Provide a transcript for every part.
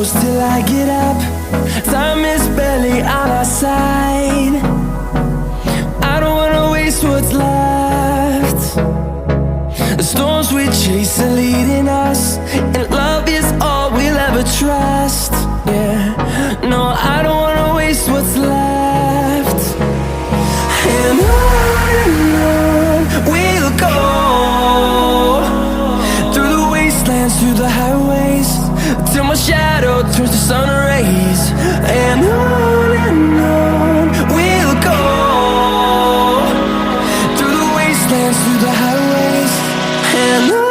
close till I get up. Time is barely on our side. I don't wanna waste what's left. The storms we chase are leading us, and love is all we'll ever trust. Yeah, no, I don't wanna waste what's left. And on we'll go, through the wastelands, through the highways, till my shadow turns to sun rays. And on we'll go, through the wastelands, through the highways, and on.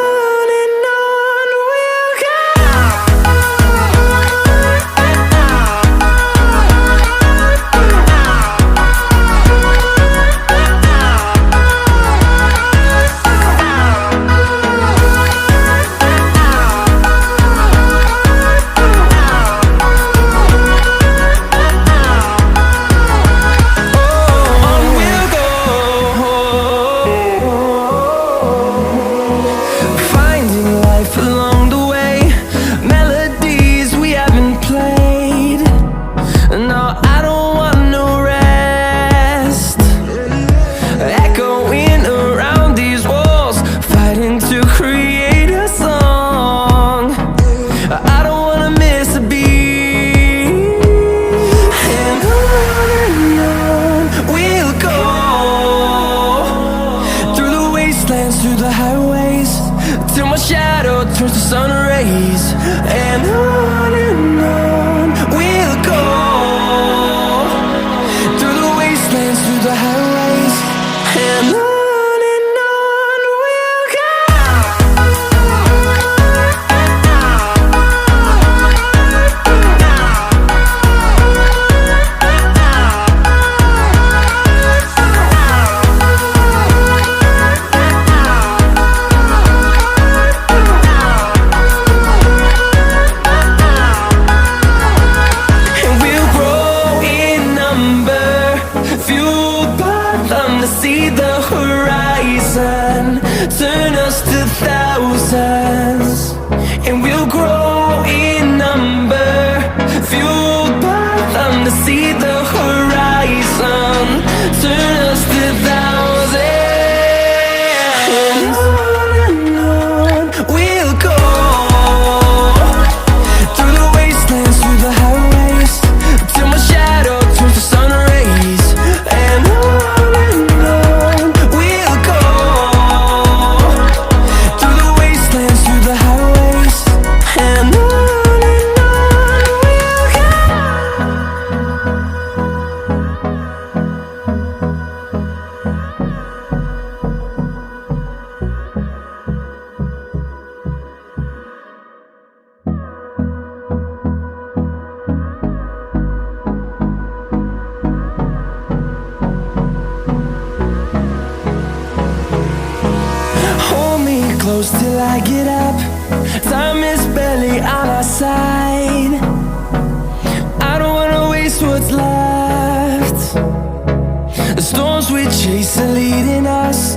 Through the highways, till my shadow turns to sun rays. And on we'll go, through the wastelands, through the highways, and on. See the horizon turn us to thousands, and we'll grow in number, fueled by them. To see the horizon turn us to thousands, and on we'll go, through the wastelands, through the highways, till my shadow turns to sun rays. And close till I get up. Time is barely on our side. I don't wanna waste what's left. The storms we chase are leading us,